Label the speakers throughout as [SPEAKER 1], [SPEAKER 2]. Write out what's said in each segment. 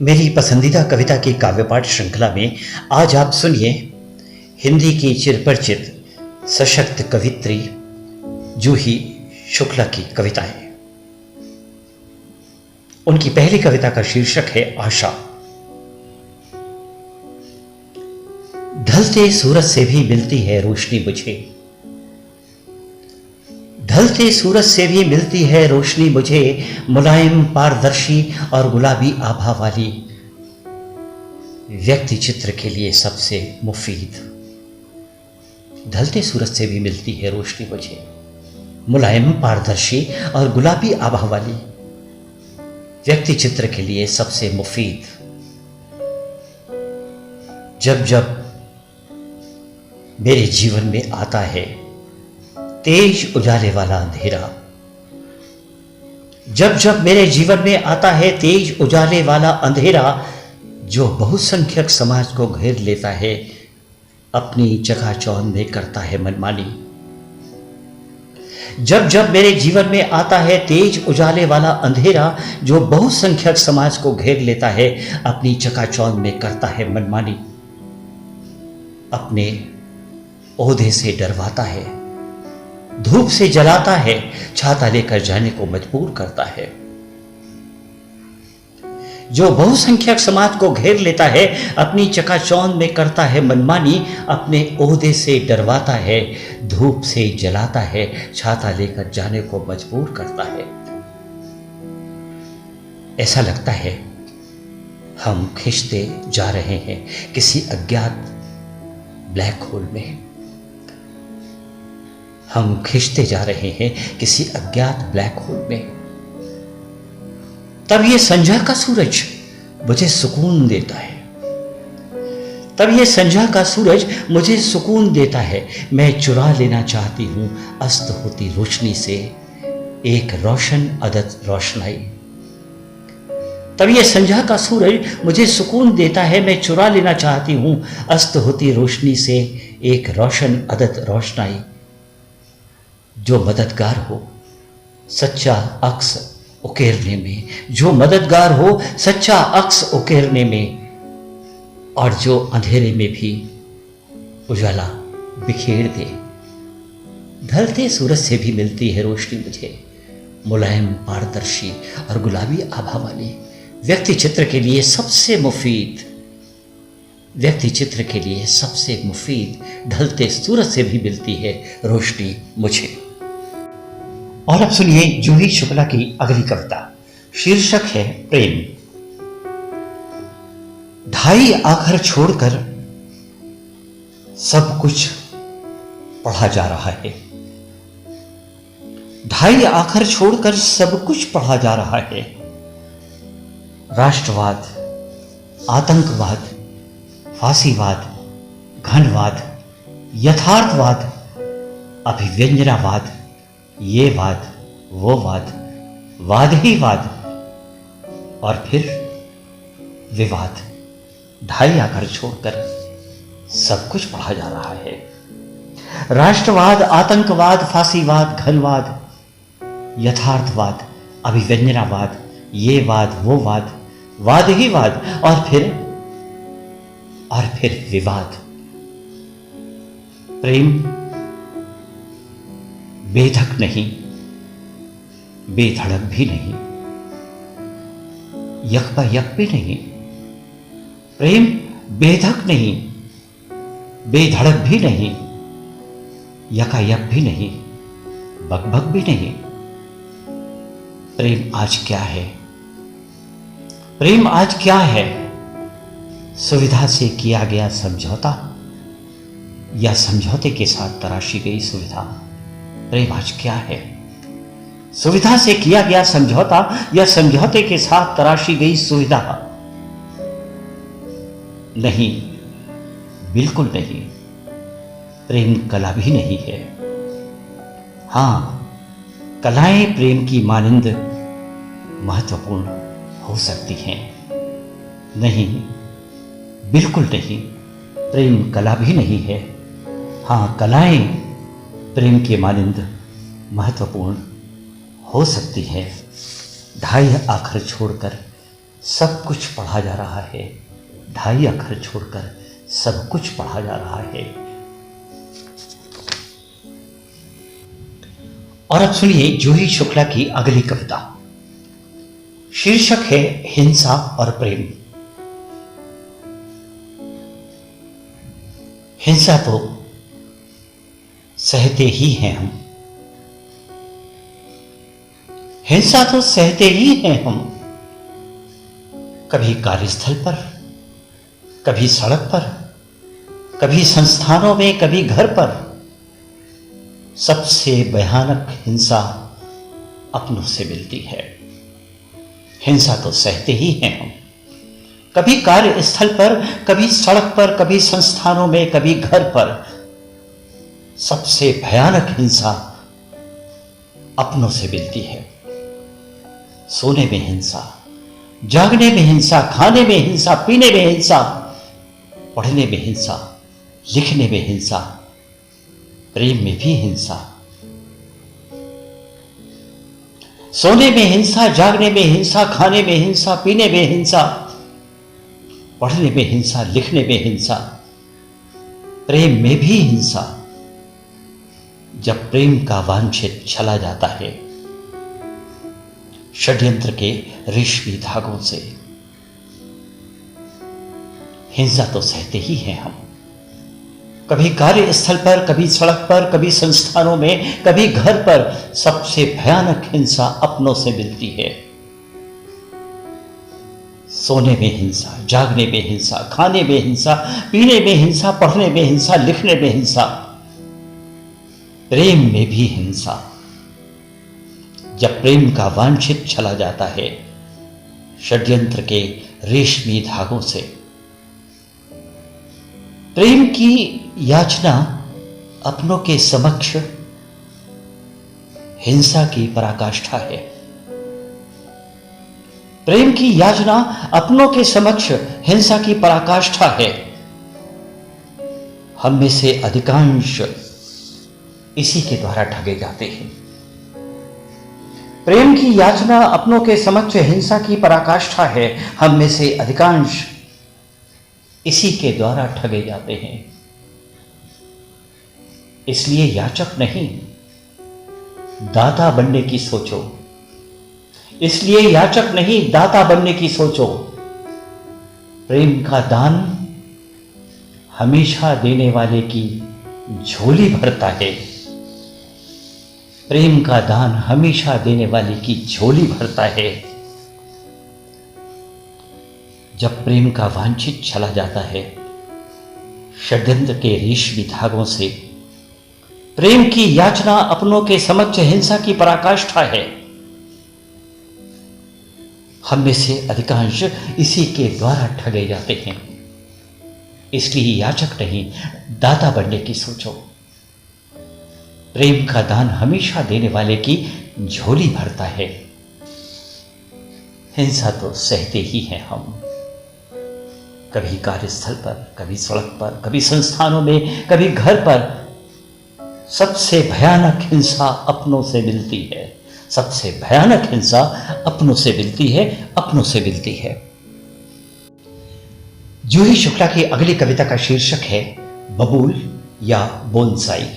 [SPEAKER 1] मेरी पसंदीदा कविता की काव्य पाठ श्रृंखला में आज आप सुनिए हिंदी की चिरपरिचित सशक्त कवित्री जूही शुक्ला की कविताएं। उनकी पहली कविता का शीर्षक है आशा। ढलते सूरज से भी मिलती है रोशनी मुझे, ढलते सूरज से भी मिलती है रोशनी मुझे, मुलायम पारदर्शी और गुलाबी आभा वाली, व्यक्ति चित्र के लिए सबसे मुफीद। ढलते सूरज से भी मिलती है रोशनी मुझे, मुलायम पारदर्शी और गुलाबी आभा वाली, व्यक्ति चित्र के लिए सबसे मुफीद। जब जब मेरे जीवन में आता है तेज उजाले वाला अंधेरा, जब जब मेरे जीवन में आता है तेज उजाले वाला अंधेरा, जो बहुसंख्यक समाज को घेर लेता है, अपनी चकाचौंध में करता है मनमानी। जब जब मेरे जीवन में आता है तेज उजाले वाला अंधेरा, जो बहुसंख्यक समाज को घेर लेता है, अपनी चकाचौंध में करता है मनमानी, अपने ओहदे से डरवाता है, धूप से जलाता है, छाता लेकर जाने को मजबूर करता है। जो बहुसंख्यक समाज को घेर लेता है, अपनी चकाचौंध में करता है मनमानी, अपने ओहदे से डरवाता है, धूप से जलाता है, छाता लेकर जाने को मजबूर करता है। ऐसा लगता है हम खिंचते जा रहे हैं किसी अज्ञात ब्लैक होल में, हम खिंचते जा रहे हैं किसी अज्ञात ब्लैक होल में। तब ये संध्या का सूरज मुझे सुकून देता है, तब ये संध्या का सूरज मुझे सुकून देता है। मैं चुरा लेना चाहती हूं अस्त होती रोशनी से एक रोशन अदद रोशनाई। तब ये संध्या का सूरज मुझे सुकून देता है, मैं चुरा लेना चाहती हूं अस्त होती रोशनी से एक रोशन अदद रोशनाई, जो मददगार हो सच्चा अक्स उकेरने में, जो मददगार हो सच्चा अक्स उकेरने में, और जो अंधेरे में भी उजाला बिखेर दे। ढलते सूरज से भी मिलती है रोशनी मुझे, मुलायम पारदर्शी और गुलाबी आभा वाली, व्यक्ति चित्र के लिए सबसे मुफीद, व्यक्ति चित्र के लिए सबसे मुफीद। ढलते सूरज से भी मिलती है रोशनी मुझे। और अब सुनिए जूही शुक्ला की अगली कविता, शीर्षक है प्रेम। ढाई आखर छोड़कर सब कुछ पढ़ा जा रहा है, ढाई आखर छोड़कर सब कुछ पढ़ा जा रहा है। राष्ट्रवाद, आतंकवाद, फांसीवाद, घनवाद, यथार्थवाद, अभिव्यंजनावाद, ये वाद वो वाद, वाद ही वाद, और फिर विवाद। ढाई आकर छोड़कर सब कुछ पढ़ा जा रहा है। राष्ट्रवाद, आतंकवाद, फांसीवाद, घनवाद, यथार्थवाद, अभिव्यंजनावाद, ये वाद वो वाद, वाद ही वाद, और फिर विवाद। प्रेम बेधक नहीं, बेधड़क भी नहीं, यकबायक भी नहीं। प्रेम बेधक नहीं, बेधड़क भी नहीं, यकायक भी नहीं, बकबक भी नहीं। प्रेम आज क्या है? प्रेम आज क्या है? सुविधा से किया गया समझौता या समझौते के साथ तराशी गई सुविधा? प्रेम आज क्या है? सुविधा से किया गया समझौता या समझौते के साथ तराशी गई सुविधा? नहीं, बिल्कुल नहीं। प्रेम कला भी नहीं है। हां, कलाएं प्रेम की मानिंद महत्वपूर्ण हो सकती हैं। नहीं, बिल्कुल नहीं, प्रेम कला भी नहीं है। हां, कलाएं प्रेम के मानिंद महत्वपूर्ण हो सकती है। ढाई आखर छोड़कर सब कुछ पढ़ा जा रहा है, 2.5 अक्षर छोड़कर सब कुछ पढ़ा जा रहा है। और अब सुनिए जूही शुक्ला की अगली कविता। शीर्षक है हिंसा और प्रेम। हिंसा तो सहते ही हैं हम, हिंसा तो सहते ही हैं हम, कभी कार्यस्थल पर, कभी सड़क पर, कभी संस्थानों में, कभी घर पर। सबसे भयानक हिंसा अपनों से मिलती है। हिंसा तो सहते ही हैं हम, कभी कार्यस्थल पर, कभी सड़क पर, कभी संस्थानों में, कभी घर पर। सबसे भयानक हिंसा अपनों से मिलती है। सोने में हिंसा, जागने में हिंसा, खाने में हिंसा, पीने में हिंसा, पढ़ने में हिंसा, लिखने में हिंसा, प्रेम में भी हिंसा। सोने में हिंसा, जागने में हिंसा, खाने में हिंसा, पीने में हिंसा, पढ़ने में हिंसा, लिखने में हिंसा, प्रेम में भी हिंसा। जब प्रेम का वांछित चला जाता है षड्यंत्र के रेशमी धागों से। हिंसा तो सहते ही हैं हम, कभी कार्यस्थल पर, कभी सड़क पर, कभी संस्थानों में, कभी घर पर। सबसे भयानक हिंसा अपनों से मिलती है। सोने में हिंसा, जागने में हिंसा, खाने में हिंसा, पीने में हिंसा, पढ़ने में हिंसा, लिखने में हिंसा, प्रेम में भी हिंसा। जब प्रेम का वांछित चला जाता है षड्यंत्र के रेशमी धागों से। प्रेम की याचना अपनों के समक्ष हिंसा की पराकाष्ठा है। प्रेम की याचना अपनों के समक्ष हिंसा की पराकाष्ठा है। हम में से अधिकांश इसी के द्वारा ठगे जाते हैं। प्रेम की याचना अपनों के समक्ष हिंसा की पराकाष्ठा है। हम में से अधिकांश इसी के द्वारा ठगे जाते हैं। इसलिए याचक नहीं, दाता बनने की सोचो। इसलिए याचक नहीं, दाता बनने की सोचो। प्रेम का दान हमेशा देने वाले की झोली भरता है। प्रेम का दान हमेशा देने वाले की झोली भरता है। जब प्रेम का वांछित चला जाता है षड्यंत्र के रेशमी धागों से। प्रेम की याचना अपनों के समक्ष हिंसा की पराकाष्ठा है। हम में से अधिकांश इसी के द्वारा ठगे जाते हैं। इसलिए याचक नहीं, दाता बनने की सोचो। प्रेम का दान हमेशा देने वाले की झोली भरता है। हिंसा तो सहते ही हैं हम, कभी कार्यस्थल पर, कभी सड़क पर, कभी संस्थानों में, कभी घर पर। सबसे भयानक हिंसा अपनों से मिलती है। सबसे भयानक हिंसा अपनों से मिलती है, अपनों से मिलती है। जूही शुक्ला की अगली कविता का शीर्षक है बबूल या बोनसाई।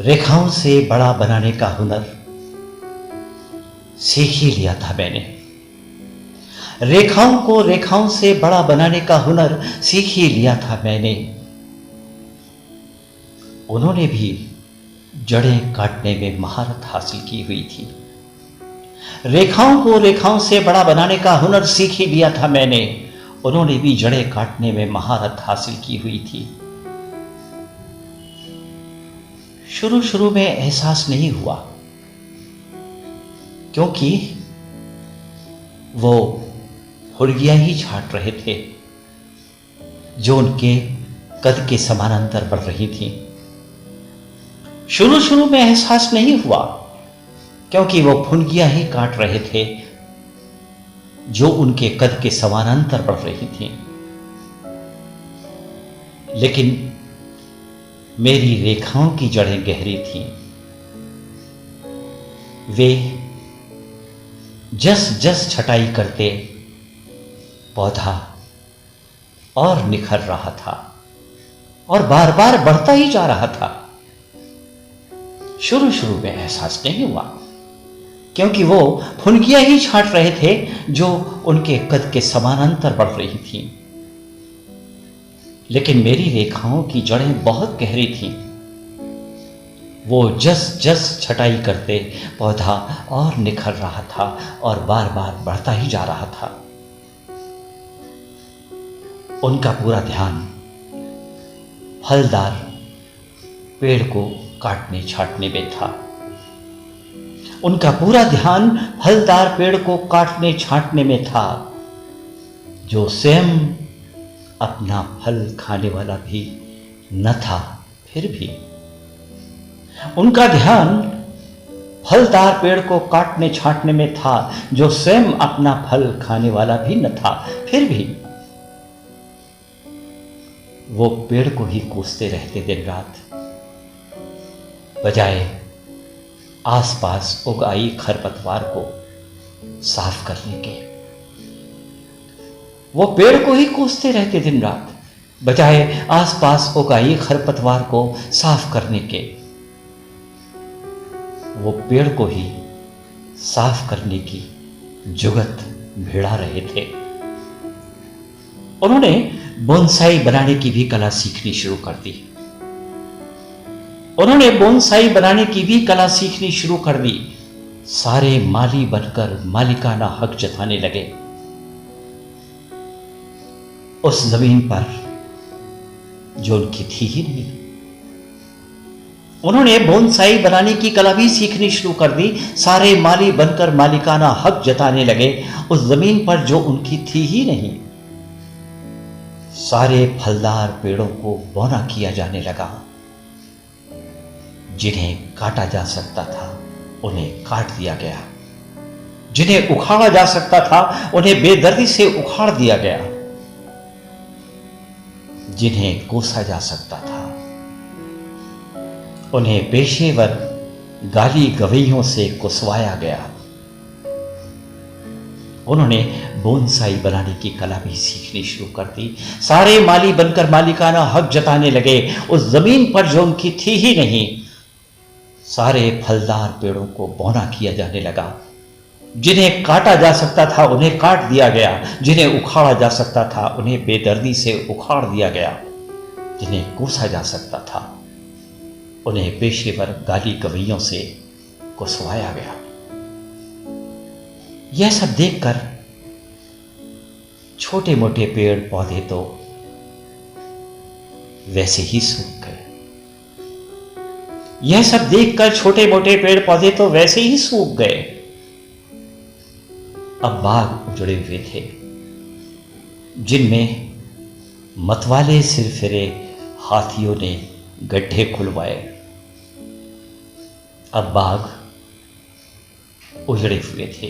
[SPEAKER 1] रेखाओं से बड़ा बनाने का हुनर सीख ही लिया था मैंने। रेखाओं से बड़ा बनाने का हुनर सीख ही लिया था मैंने। उन्होंने भी जड़ें काटने में महारत हासिल की हुई थी। रेखाओं से बड़ा बनाने का हुनर सीख ही लिया था मैंने। उन्होंने भी जड़ें काटने में महारत हासिल की हुई थी। शुरू में एहसास नहीं हुआ, क्योंकि वो हुड़गियां ही छाट रहे थे जो उनके कद के समानांतर बढ़ रही थी। शुरू में एहसास नहीं हुआ, क्योंकि वो फुनगियां ही काट रहे थे जो उनके कद के समानांतर बढ़ रही थी। लेकिन मेरी रेखाओं की जड़ें गहरी थीं। वे जस जस छटाई करते पौधा और निखर रहा था और बार बार बढ़ता ही जा रहा था। शुरू शुरू में एहसास नहीं हुआ, क्योंकि वो फुनकियां ही छांट रहे थे जो उनके कद के समानांतर बढ़ रही थीं। लेकिन मेरी रेखाओं की जड़ें बहुत गहरी थीं। वो जस जस छटाई करते पौधा और निखर रहा था और बार बार बढ़ता ही जा रहा था। उनका पूरा ध्यान फलदार पेड़ को काटने छाटने में था। उनका पूरा ध्यान फलदार पेड़ को काटने छाटने में था, जो स्वयं अपना फल खाने वाला भी न था। फिर भी उनका ध्यान फलदार पेड़ को काटने छाटने में था, जो स्वयं अपना फल खाने वाला भी न था। फिर भी वो पेड़ को ही कोसते रहते दिन रात, बजाय आसपास उग आई खरपतवार को साफ करने के। वो पेड़ को ही कोसते रहते दिन रात, बजाय आसपास उग आई खरपतवार को साफ करने के। वो पेड़ को ही साफ करने की जुगत भिड़ा रहे थे। उन्होंने बोनसाई बनाने की भी कला सीखनी शुरू कर दी। उन्होंने बोनसाई बनाने की भी कला सीखनी शुरू कर दी। सारे माली बनकर मालिकाना हक जताने लगे उस जमीन पर जो उनकी थी ही नहीं। उन्होंने बोनसाई बनाने की कला भी सीखनी शुरू कर दी। सारे माली बनकर मालिकाना हक जताने लगे उस जमीन पर जो उनकी थी ही नहीं। सारे फलदार पेड़ों को बौना किया जाने लगा। जिन्हें काटा जा सकता था उन्हें काट दिया गया, जिन्हें उखाड़ा जा सकता था उन्हें बेदर्दी से उखाड़ दिया गया, जिन्हें कोसा जा सकता था उन्हें पेशेवर गाली गवैयों से कुसवाया गया। उन्होंने बोनसाई बनाने की कला भी सीखनी शुरू कर दी। सारे माली बनकर मालिकाना हक जताने लगे उस जमीन पर जो उनकी थी ही नहीं। सारे फलदार पेड़ों को बौना किया जाने लगा। जिन्हें काटा जा सकता था उन्हें काट दिया गया, जिन्हें उखाड़ा जा सकता था उन्हें बेदर्दी से उखाड़ दिया गया, जिन्हें कोसा जा सकता था उन्हें पेशेवर गाली गवैयों से कुसवाया गया। यह सब देखकर छोटे मोटे पेड़ पौधे तो वैसे ही सूख गए। यह सब देखकर छोटे मोटे पेड़ पौधे तो वैसे ही सूख गए। अब बाग उजड़े हुए थे, जिनमें मतवाले सिरफिरे हाथियों ने गड्ढे खुलवाए। अब बाग उजड़े हुए थे,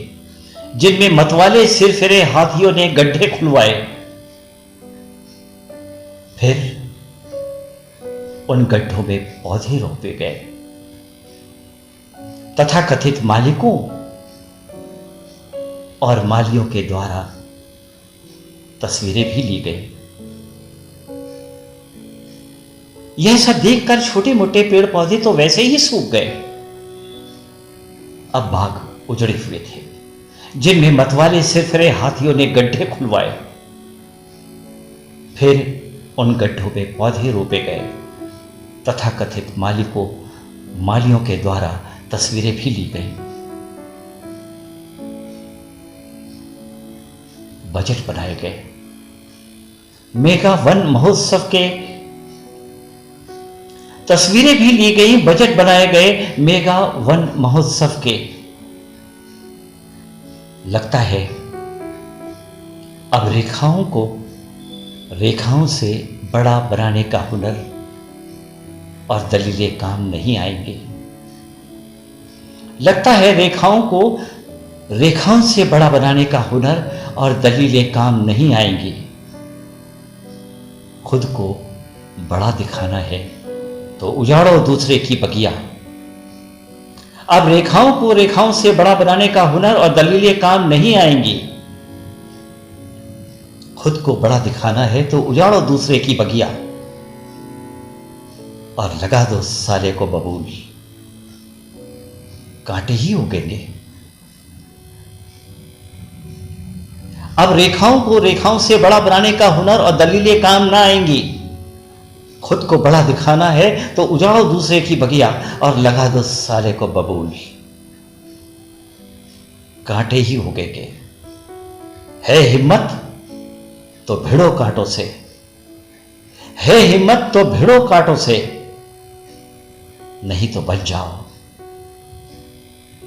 [SPEAKER 1] जिनमें मतवाले सिरफिरे हाथियों ने गड्ढे खुलवाए। फिर उन गड्ढों में पौधे रोपे गए। तथाकथित मालिकों और मालियों के द्वारा तस्वीरें भी ली गई। यह सब देखकर छोटे मोटे पेड़ पौधे तो वैसे ही सूख गए। अब बाग उजड़े हुए थे, जिनमें मतवाले सिरफिरे हाथियों ने गड्ढे खुलवाए। फिर उन गड्ढों में पौधे रोपे गए। तथाकथित मालियों के द्वारा तस्वीरें भी ली गई। बजट बनाए गए। मेगा वन महोत्सव के तस्वीरें भी ली गई, बजट बनाए गए मेगा वन महोत्सव के। लगता है अब रेखाओं से बड़ा बनाने का हुनर और दलीलें काम नहीं आएंगे। लगता है रेखाओं से बड़ा बनाने का हुनर और दलीलें काम नहीं आएंगी। खुद को बड़ा दिखाना है तो उजाड़ो दूसरे की बगिया। अब रेखाओं को रेखाओं से बड़ा बनाने का हुनर और दलीलें काम नहीं आएंगी। खुद को बड़ा दिखाना है तो उजाड़ो दूसरे की बगिया और लगा दो साले को बबूल, कांटे ही उगेंगे। अब रेखाओं को रेखाओं से बड़ा बनाने का हुनर और दलीलें काम ना आएंगी। खुद को बड़ा दिखाना है तो उजाड़ो दूसरे की बगिया और लगा दो साले को बबूल, कांटे ही उगेंगे। है हिम्मत तो भिड़ो कांटों से, है हिम्मत तो भिड़ो कांटों से, नहीं तो बन जाओ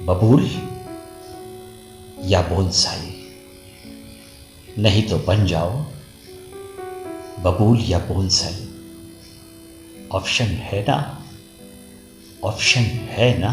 [SPEAKER 1] बबूल या बोनसाई, नहीं तो बन जाओ बबूल या बोनसाई। ऑप्शन है ना, ऑप्शन है ना।